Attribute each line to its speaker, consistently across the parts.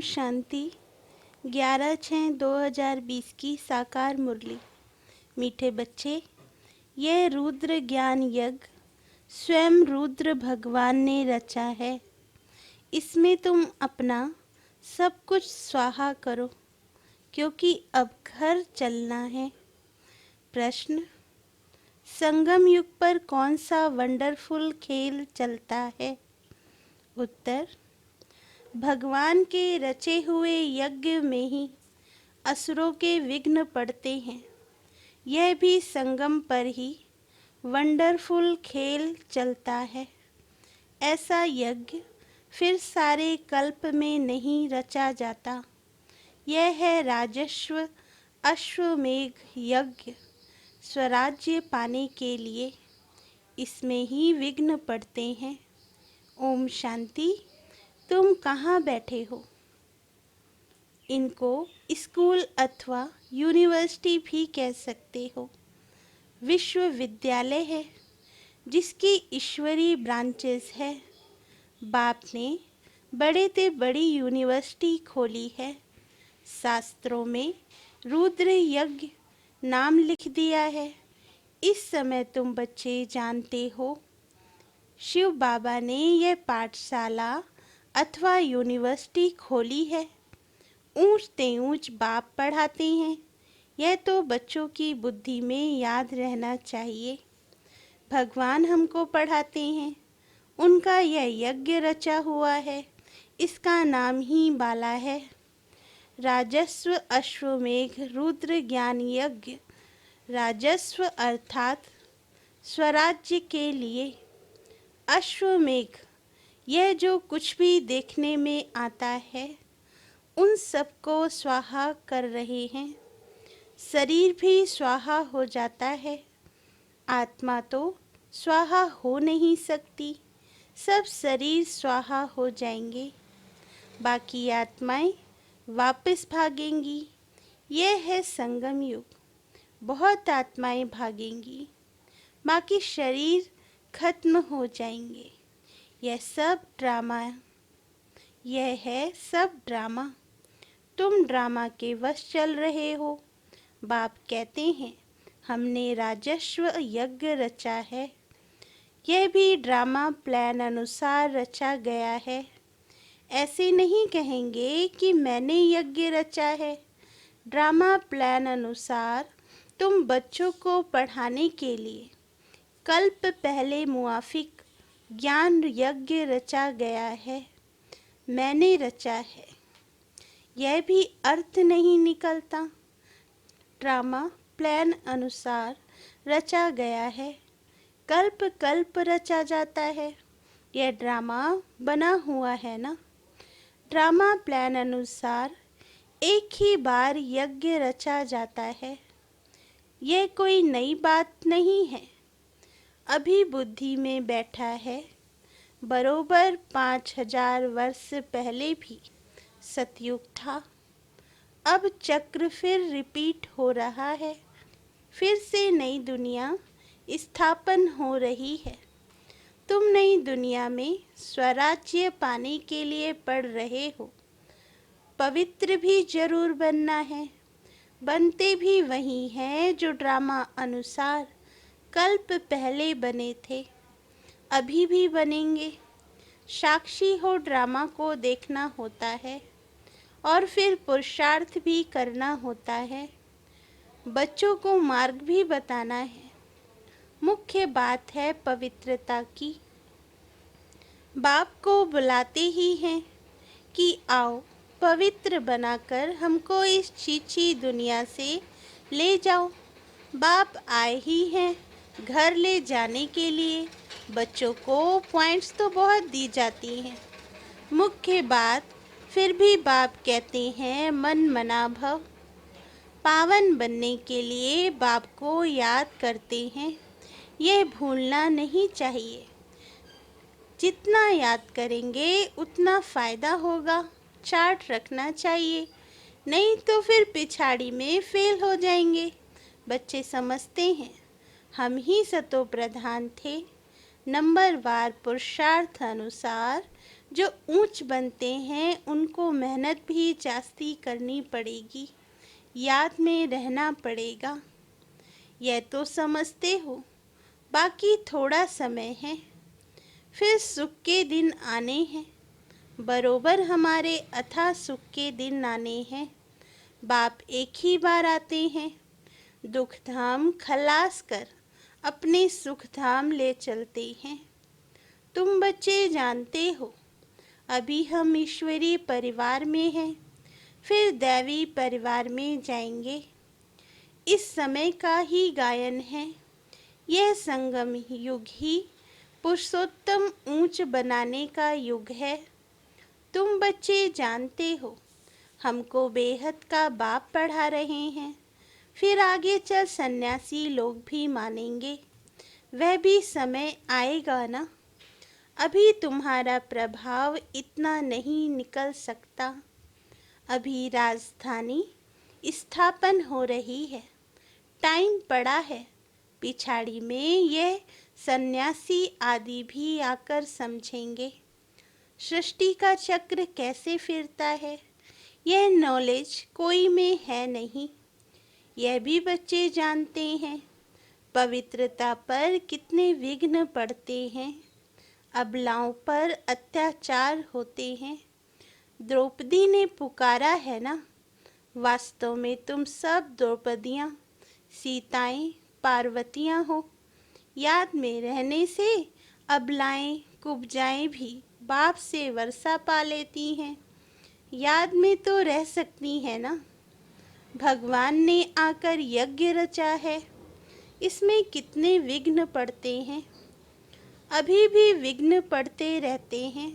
Speaker 1: शांति। 11/6/2020 की साकार मुरली। मीठे बच्चे, यह रुद्र ज्ञान यज्ञ स्वयं रुद्र भगवान ने रचा है। इसमें तुम अपना सब कुछ स्वाहा करो, क्योंकि अब घर चलना है। प्रश्न: संगम युग पर कौन सा वंडरफुल खेल चलता है? उत्तर: भगवान के रचे हुए यज्ञ में ही असुरों के विघ्न पड़ते हैं। यह भी संगम पर ही वंडरफुल खेल चलता है। ऐसा यज्ञ फिर सारे कल्प में नहीं रचा जाता। यह है राजस्व अश्वमेघ यज्ञ। स्वराज्य पाने के लिए इसमें ही विघ्न पड़ते हैं। ओम शांति। तुम कहाँ बैठे हो? इनको स्कूल अथवा यूनिवर्सिटी भी कह सकते हो। विश्वविद्यालय है जिसकी ईश्वरी ब्रांचेस है। बाप ने बड़े से बड़ी यूनिवर्सिटी खोली है। शास्त्रों में रुद्र यज्ञ नाम लिख दिया है। इस समय तुम बच्चे जानते हो, शिव बाबा ने यह पाठशाला अथवा यूनिवर्सिटी खोली है। ऊंच ते ऊंच बाप पढ़ाते हैं। यह तो बच्चों की बुद्धि में याद रहना चाहिए। भगवान हमको पढ़ाते हैं। उनका यह यज्ञ रचा हुआ है। इसका नाम ही बाला है। राजस्व अश्वमेघ रुद्र ज्ञान यज्ञ। राजस्व अर्थात स्वराज्य के लिए। अश्वमेघ, यह जो कुछ भी देखने में आता है उन सबको स्वाहा कर रहे हैं। शरीर भी स्वाहा हो जाता है। आत्मा तो स्वाहा हो नहीं सकती। सब शरीर स्वाहा हो जाएंगे, बाकी आत्माएं वापस भागेंगी। यह है संगम युग। बहुत आत्माएं भागेंगी, बाकी शरीर खत्म हो जाएंगे। यह सब ड्रामा, यह है सब ड्रामा। तुम ड्रामा के वश चल रहे हो। बाप कहते हैं हमने राजस्व यज्ञ रचा है। यह भी ड्रामा प्लान अनुसार रचा गया है। ऐसे नहीं कहेंगे कि मैंने यज्ञ रचा है। ड्रामा प्लान अनुसार तुम बच्चों को पढ़ाने के लिए कल्प पहले मुआफिक ज्ञान यज्ञ रचा गया है। मैंने रचा है, यह भी अर्थ नहीं निकलता। ड्रामा प्लान अनुसार रचा गया है। कल्प कल्प रचा जाता है। यह ड्रामा बना हुआ है ना। ड्रामा प्लान अनुसार एक ही बार यज्ञ रचा जाता है। यह कोई नई बात नहीं है। अभी बुद्धि में बैठा है। बरोबर 5000 वर्ष पहले भी सतयुग था। अब चक्र फिर रिपीट हो रहा है। फिर से नई दुनिया स्थापन हो रही है। तुम नई दुनिया में स्वराज्य पाने के लिए पढ़ रहे हो। पवित्र भी जरूर बनना है। बनते भी वही हैं जो ड्रामा अनुसार कल्प पहले बने थे, अभी भी बनेंगे। साक्षी हो ड्रामा को देखना होता है और फिर पुरुषार्थ भी करना होता है। बच्चों को मार्ग भी बताना है। मुख्य बात है पवित्रता की। बाप को बुलाते ही हैं कि आओ पवित्र बनाकर हमको इस छीछी दुनिया से ले जाओ। बाप आए ही हैं घर ले जाने के लिए। बच्चों को पॉइंट्स तो बहुत दी जाती हैं। मुख्य बात फिर भी बाप कहते हैं मन मना भव। पावन बनने के लिए बाप को याद करते हैं। यह भूलना नहीं चाहिए। जितना याद करेंगे उतना फ़ायदा होगा। चार्ट रखना चाहिए, नहीं तो फिर पिछाड़ी में फेल हो जाएंगे। बच्चे समझते हैं हम ही सतो प्रधान थे। नंबरवार पुरुषार्थ अनुसार जो ऊंच बनते हैं उनको मेहनत भी जास्ती करनी पड़ेगी, याद में रहना पड़ेगा। यह तो समझते हो। बाकी थोड़ा समय है, फिर सुख के दिन आने हैं। बरोबर हमारे अथाह सुख के दिन आने हैं। बाप एक ही बार आते हैं, दुख धाम खलास कर अपने सुख धाम ले चलते हैं। तुम बच्चे जानते हो, अभी हम ईश्वरीय परिवार में हैं, फिर दैवी परिवार में जाएंगे। इस समय का ही गायन है। यह संगम युग ही पुरुषोत्तम ऊंच बनाने का युग है। तुम बच्चे जानते हो, हमको बेहद का बाप पढ़ा रहे हैं, फिर आगे चल सन्यासी लोग भी मानेंगे। वह भी समय आएगा ना। अभी तुम्हारा प्रभाव इतना नहीं निकल सकता। अभी राजधानी स्थापन हो रही है, टाइम पड़ा है। पिछाड़ी में यह सन्यासी आदि भी आकर समझेंगे सृष्टि का चक्र कैसे फिरता है। यह नॉलेज कोई में है नहीं, यह भी बच्चे जानते हैं। पवित्रता पर कितने विघ्न पड़ते हैं, अबलाओं पर अत्याचार होते हैं। द्रौपदी ने पुकारा है ना। वास्तव में तुम सब द्रौपदियाँ, सीताएं, पार्वतियाँ हो। याद में रहने से अबलाएं कुब्जाएं भी बाप से वर्षा पा लेती हैं। याद में तो रह सकती है ना। भगवान ने आकर यज्ञ रचा है, इसमें कितने विघ्न पड़ते हैं, अभी भी विघ्न पड़ते रहते हैं।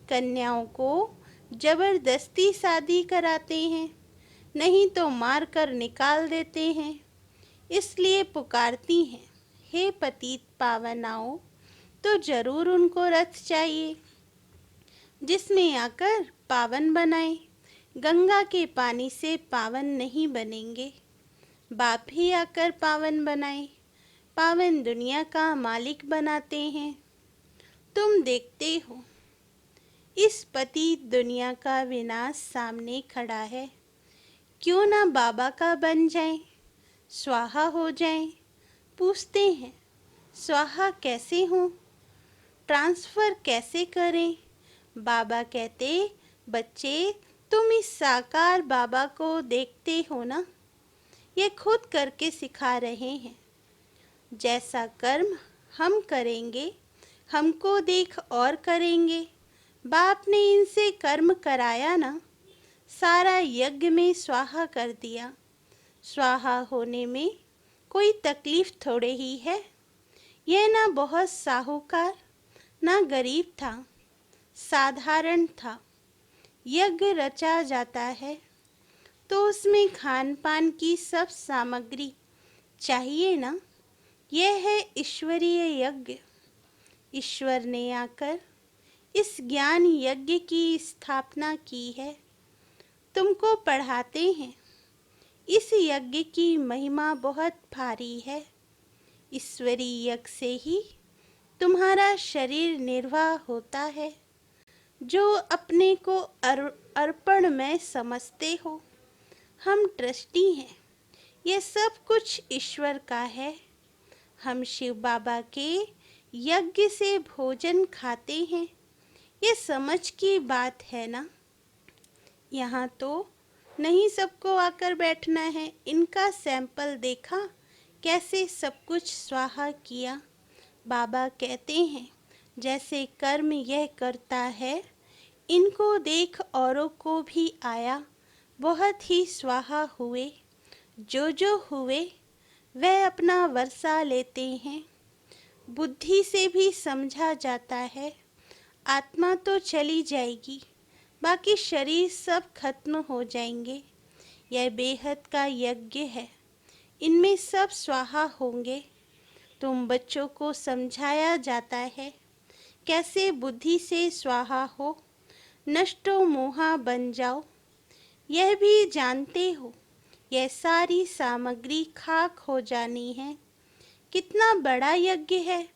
Speaker 1: कन्याओं को जबरदस्ती शादी कराते हैं, नहीं तो मार कर निकाल देते हैं। इसलिए पुकारती हैं, हे पतित पावनाओं, तो जरूर उनको रथ चाहिए जिसमें आकर पावन बनाए। गंगा के पानी से पावन नहीं बनेंगे, बाप ही आकर पावन बनाए। पावन दुनिया का मालिक बनाते हैं। तुम देखते हो, इस पतित दुनिया का विनाश सामने खड़ा है। क्यों ना बाबा का बन जाए, स्वाहा हो जाए। पूछते हैं, स्वाहा कैसे हो, ट्रांसफ़र कैसे करें। बाबा कहते, बच्चे तुम इस साकार बाबा को देखते हो ना, ये खुद करके सिखा रहे हैं। जैसा कर्म हम करेंगे, हमको देख और करेंगे। बाप ने इनसे कर्म कराया ना, सारा यज्ञ में स्वाहा कर दिया। स्वाहा होने में कोई तकलीफ थोड़े ही है। यह ना बहुत साहूकार ना गरीब था, साधारण था। यज्ञ रचा जाता है तो उसमें खान पान की सब सामग्री चाहिए ना। यह है ईश्वरीय यज्ञ। ईश्वर ने आकर इस ज्ञान यज्ञ की स्थापना की है। तुमको पढ़ाते हैं। इस यज्ञ की महिमा बहुत भारी है। ईश्वरीय यज्ञ से ही तुम्हारा शरीर निर्वाह होता है। जो अपने को अर्पण में समझते हो, हम ट्रस्टी हैं, ये सब कुछ ईश्वर का है। हम शिव बाबा के यज्ञ से भोजन खाते हैं, ये समझ की बात है ना। यहाँ तो नहीं सबको आकर बैठना है। इनका सैंपल देखा कैसे सब कुछ स्वाहा किया। बाबा कहते हैं, जैसे कर्म यह करता है, इनको देख औरों को भी आया। बहुत ही स्वाहा हुए। जो हुए वह अपना वर्षा लेते हैं। बुद्धि से भी समझा जाता है। आत्मा तो चली जाएगी, बाकी शरीर सब खत्म हो जाएंगे। यह बेहद का यज्ञ है, इनमें सब स्वाहा होंगे। तुम बच्चों को समझाया जाता है कैसे बुद्धि से स्वाहा हो, नष्टो मोहा बन जाओ। यह भी जानते हो, यह सारी सामग्री खाक हो जानी है। कितना बड़ा यज्ञ है।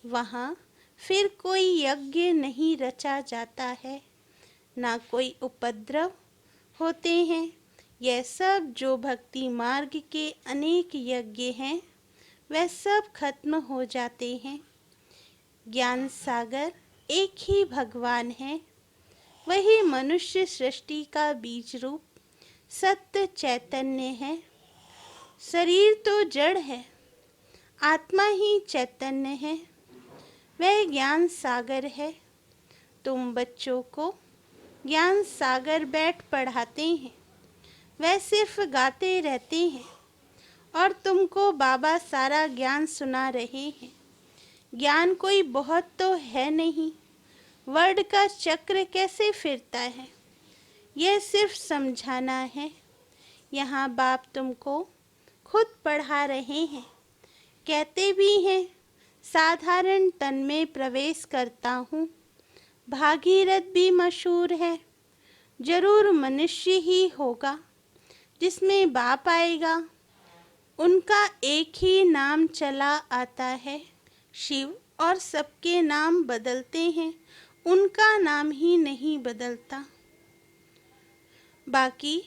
Speaker 1: वहाँ फिर कोई यज्ञ नहीं रचा जाता है, ना कोई उपद्रव होते हैं। यह सब जो भक्ति मार्ग के अनेक यज्ञ हैं, वह सब खत्म हो जाते हैं। ज्ञान सागर एक ही भगवान है, वही मनुष्य सृष्टि का बीज रूप सत्य चैतन्य है। शरीर तो जड़ है, आत्मा ही चैतन्य है, वह ज्ञान सागर है। तुम बच्चों को ज्ञान सागर बैठ पढ़ाते हैं, वह सिर्फ गाते रहते हैं और तुमको बाबा सारा ज्ञान सुना रहे हैं। ज्ञान कोई बहुत तो है नहीं, वर्ड का चक्र कैसे फिरता है, यह सिर्फ समझाना है। यहाँ बाप तुमको खुद पढ़ा रहे हैं, कहते भी हैं साधारण तन में प्रवेश करता हूँ। भागीरथ भी मशहूर है, जरूर मनुष्य ही होगा जिसमें बाप आएगा। उनका एक ही नाम चला आता है शिव, और सबके नाम बदलते हैं, उनका नाम ही नहीं बदलता। बाकी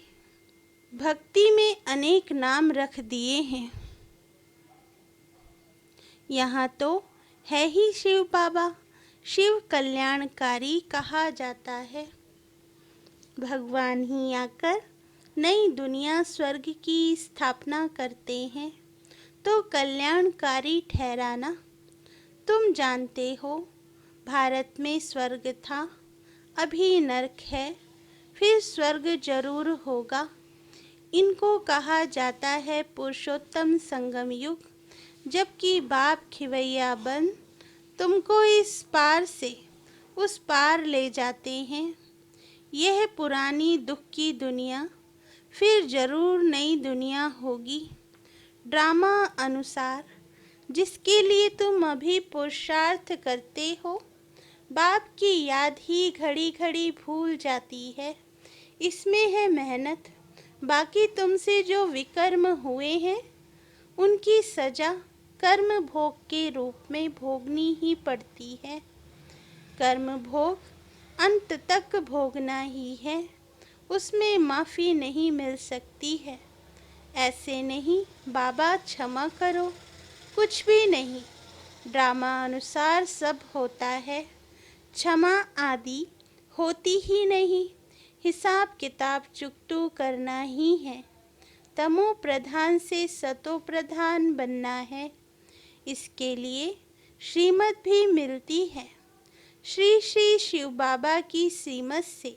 Speaker 1: भक्ति में अनेक नाम रख दिए हैं, यहाँ तो है ही शिव बाबा। शिव कल्याणकारी कहा जाता है। भगवान ही आकर नई दुनिया स्वर्ग की स्थापना करते हैं, तो कल्याणकारी ठहराना। तुम जानते हो भारत में स्वर्ग था, अभी नरक है, फिर स्वर्ग जरूर होगा। इनको कहा जाता है पुरुषोत्तम संगम युग, जबकि बाप खिवैया बन तुमको इस पार से उस पार ले जाते हैं। यह पुरानी दुख की दुनिया, फिर जरूर नई दुनिया होगी। ड्रामा अनुसार जिसके लिए तुम अभी पुरुषार्थ करते हो, बाप की याद ही घड़ी घड़ी भूल जाती है। इसमें है मेहनत। बाकी तुमसे जो विकर्म हुए हैं, उनकी सजा कर्म भोग के रूप में भोगनी ही पड़ती है। कर्म भोग अंत तक भोगना ही है, उसमें माफ़ी नहीं मिल सकती है। ऐसे नहीं बाबा क्षमा करो, कुछ भी नहीं, ड्रामा अनुसार सब होता है। क्षमा आदि होती ही नहीं, हिसाब किताब चुकतू करना ही है। तमो प्रधान से सतो प्रधान बनना है। इसके लिए श्रीमत भी मिलती है। श्री श्री शिव बाबा की श्रीमत से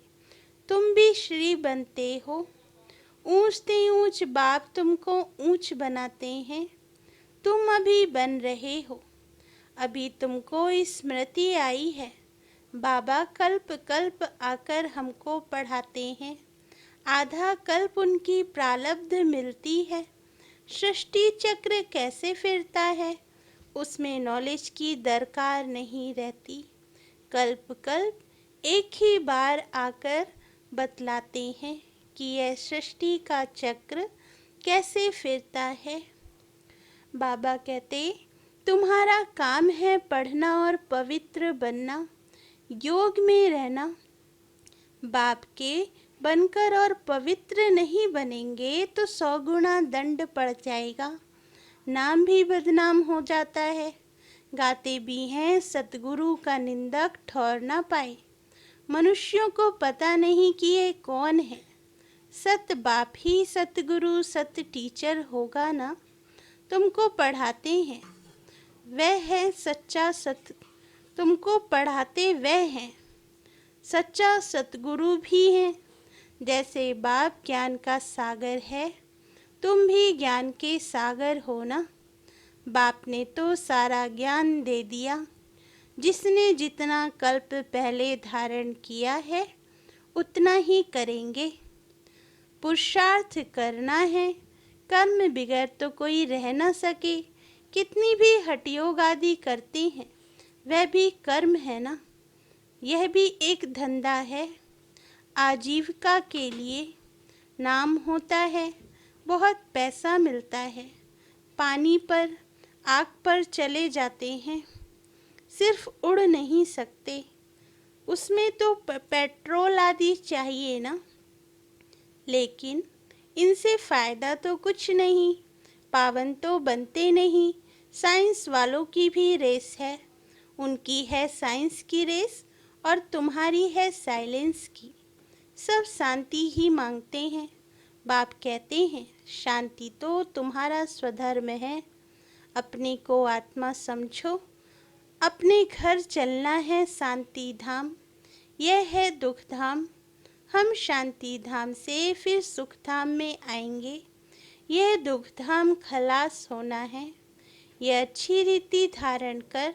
Speaker 1: तुम भी श्री बनते हो। ऊंचते ऊंच बाप तुमको ऊंच बनाते हैं, तुम अभी बन रहे हो। अभी तुमको स्मृति आई है, बाबा कल्प कल्प आकर हमको पढ़ाते हैं। आधा कल्प उनकी प्रारब्ध मिलती है। सृष्टि चक्र कैसे फिरता है, उसमें नॉलेज की दरकार नहीं रहती। कल्प कल्प एक ही बार आकर बतलाते हैं कि यह सृष्टि का चक्र कैसे फिरता है। बाबा कहते तुम्हारा काम है पढ़ना और पवित्र बनना, योग में रहना। बाप के बनकर और पवित्र नहीं बनेंगे तो 100 गुना दंड पड़ जाएगा, नाम भी बदनाम हो जाता है। गाते भी हैं सतगुरु का निंदक ठौर ना पाए। मनुष्यों को पता नहीं कि ये कौन है। सत बाप ही सतगुरु सत टीचर होगा ना, तुमको पढ़ाते हैं वह है सच्चा सत, तुमको पढ़ाते वह हैं सच्चा सतगुरु भी हैं। जैसे बाप ज्ञान का सागर है, तुम भी ज्ञान के सागर हो ना। बाप ने तो सारा ज्ञान दे दिया, जिसने जितना कल्प पहले धारण किया है उतना ही करेंगे। पुरुषार्थ करना है, कर्म बिगैर तो कोई रह ना सके। कितनी भी हठयोग आदि करते हैं, वह भी कर्म है ना। यह भी एक धंधा है, आजीविका के लिए। नाम होता है, बहुत पैसा मिलता है, पानी पर आग पर चले जाते हैं। सिर्फ उड़ नहीं सकते, उसमें तो पेट्रोल आदि चाहिए ना। लेकिन इनसे फ़ायदा तो कुछ नहीं, पावन तो बनते नहीं। साइंस वालों की भी रेस है, उनकी है साइंस की रेस और तुम्हारी है साइलेंस की। सब शांति ही मांगते हैं। बाप कहते हैं शांति तो तुम्हारा स्वधर्म है। अपने को आत्मा समझो, अपने घर चलना है शांति धाम। यह है दुख धाम, हम शांति धाम से फिर सुख धाम में आएंगे। यह दुख धाम खलास होना है। यह अच्छी रीति धारण कर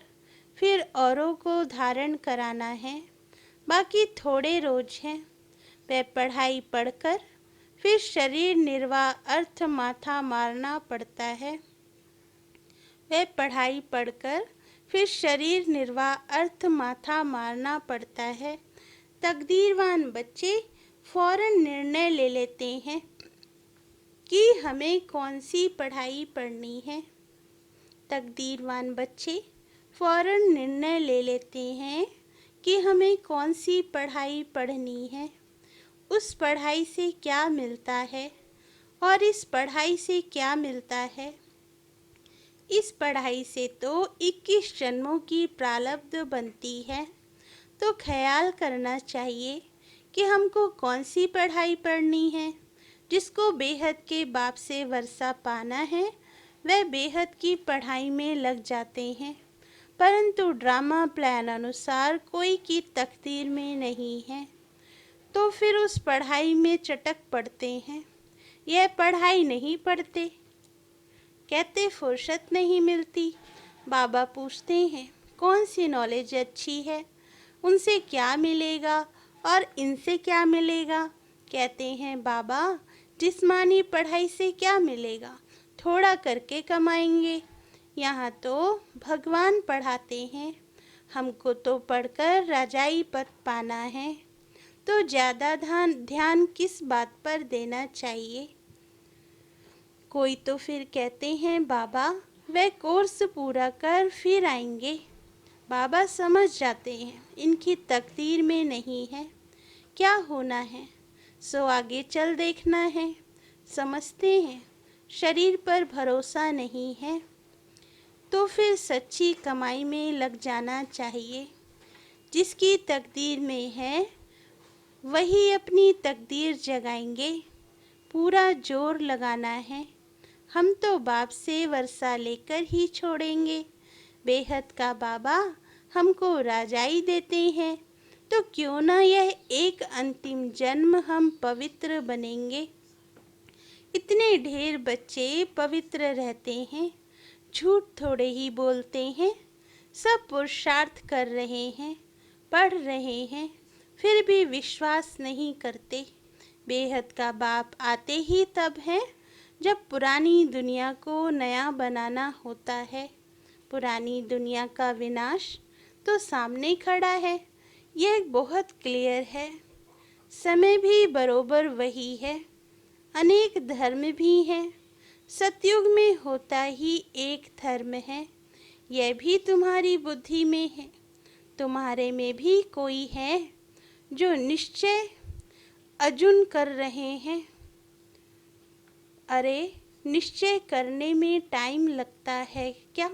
Speaker 1: फिर औरों को धारण कराना है। बाकी थोड़े रोज हैं। वह पढ़ाई पढ़कर फिर शरीर निर्वाह अर्थ माथा मारना पड़ता है। वह पढ़ाई पढ़कर फिर शरीर निर्वाह अर्थ माथा मारना पड़ता है। तकदीरवान बच्चे फौरन निर्णय ले लेते हैं कि हमें कौन सी पढ़ाई पढ़नी है। तकदीरवान बच्चे फौरन निर्णय ले लेते हैं कि हमें कौन सी पढ़ाई पढ़नी है। उस पढ़ाई से क्या मिलता है और इस पढ़ाई से क्या मिलता है। इस पढ़ाई से तो 21 जन्मों की प्रारब्ध बनती है। तो ख्याल करना चाहिए कि हमको कौन सी पढ़ाई पढ़नी है। जिसको बेहद के बाप से वर्षा पाना है वह बेहद की पढ़ाई में लग जाते हैं, परंतु ड्रामा प्लान अनुसार कोई की तकदीर में नहीं है, तो फिर उस पढ़ाई में चटक पड़ते हैं। यह पढ़ाई नहीं पढ़ते, कहते फुर्सत नहीं मिलती। बाबा पूछते हैं कौन सी नॉलेज अच्छी है, उनसे क्या मिलेगा और इनसे क्या मिलेगा। कहते हैं बाबा जिस्मानी पढ़ाई से क्या मिलेगा, थोड़ा करके कमाएंगे। यहाँ तो भगवान पढ़ाते हैं, हमको तो पढ़कर राजाई पद पाना है। तो ज़्यादा ध्यान किस बात पर देना चाहिए। कोई तो फिर कहते हैं बाबा वह कोर्स पूरा कर फिर आएंगे। बाबा समझ जाते हैं इनकी तकदीर में नहीं है, क्या होना है सो आगे चल देखना है। समझते हैं शरीर पर भरोसा नहीं है, तो फिर सच्ची कमाई में लग जाना चाहिए। जिसकी तकदीर में है वही अपनी तकदीर जगाएंगे, पूरा जोर लगाना है। हम तो बाप से वर्षा लेकर ही छोड़ेंगे। बेहद का बाबा हमको राजाई देते हैं, तो क्यों ना यह एक अंतिम जन्म हम पवित्र बनेंगे। इतने ढेर बच्चे पवित्र रहते हैं, झूठ थोड़े ही बोलते हैं। सब पुरुषार्थ कर रहे हैं, पढ़ रहे हैं, फिर भी विश्वास नहीं करते। बेहद का बाप आते ही तब है जब पुरानी दुनिया को नया बनाना होता है। पुरानी दुनिया का विनाश तो सामने खड़ा है, यह बहुत क्लियर है। समय भी बरोबर वही है, अनेक धर्म भी हैं। सतयुग में होता ही एक धर्म है, यह भी तुम्हारी बुद्धि में है। तुम्हारे में भी कोई है जो निश्चय अर्जुन कर रहे हैं। अरे निश्चय करने में टाइम लगता है क्या।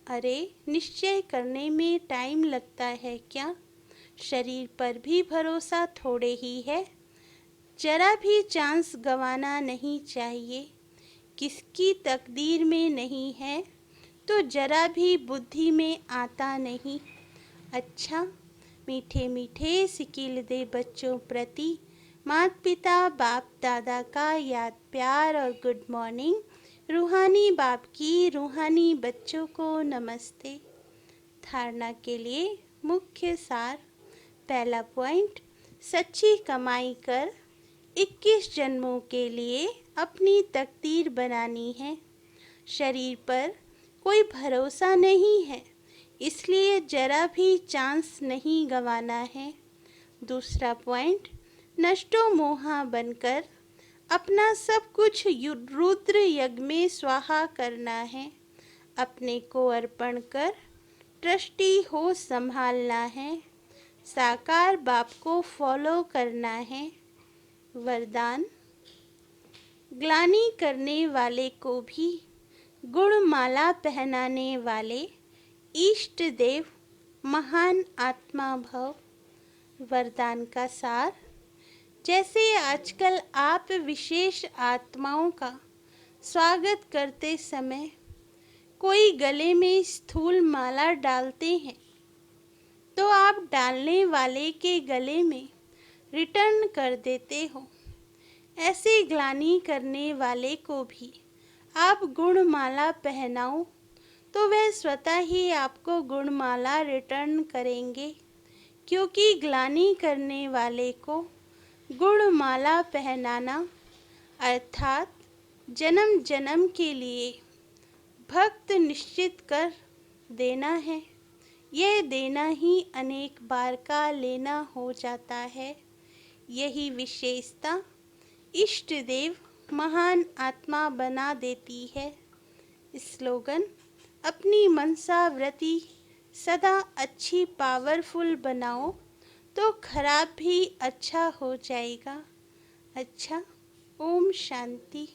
Speaker 1: अरे निश्चय करने में टाइम लगता है क्या। शरीर पर भी भरोसा थोड़े ही है, जरा भी चांस गंवाना नहीं चाहिए। किसकी तकदीर में नहीं है तो जरा भी बुद्धि में आता नहीं। अच्छा मीठे मीठे सिकिल दे बच्चों प्रति माता पिता बाप दादा का याद प्यार और गुड मॉर्निंग। रूहानी बाप की रूहानी बच्चों को नमस्ते। धारणा के लिए मुख्य सार। पहला पॉइंट, सच्ची कमाई कर 21 जन्मों के लिए अपनी तकदीर बनानी है। शरीर पर कोई भरोसा नहीं है, इसलिए जरा भी चांस नहीं गंवाना है। दूसरा पॉइंट, नष्टो मोहा बनकर अपना सब कुछ रुद्र यज्ञ में स्वाहा करना है। अपने को अर्पण कर ट्रस्टी हो संभालना है, साकार बाप को फॉलो करना है। वरदान, ग्लानि करने वाले को भी गुणमाला पहनाने वाले इष्ट देव महान आत्मा भव। वरदान का सार, जैसे आजकल आप विशेष आत्माओं का स्वागत करते समय कोई गले में स्थूल माला डालते हैं, तो आप डालने वाले के गले में रिटर्न कर देते हो। ऐसे ग्लानि करने वाले को भी आप गुणमाला पहनाओ तो वह स्वतः ही आपको गुणमाला रिटर्न करेंगे, क्योंकि ग्लानि करने वाले को गुणमाला पहनाना अर्थात जन्म जन्म के लिए भक्त निश्चित कर देना है। यह देना ही अनेक बार का लेना हो जाता है। यही विशेषता इष्ट देव महान आत्मा बना देती है। स्लोगन, अपनी मनसा वृत्ति सदा अच्छी पावरफुल बनाओ तो खराब भी अच्छा हो जाएगा। अच्छा, ओम शांति।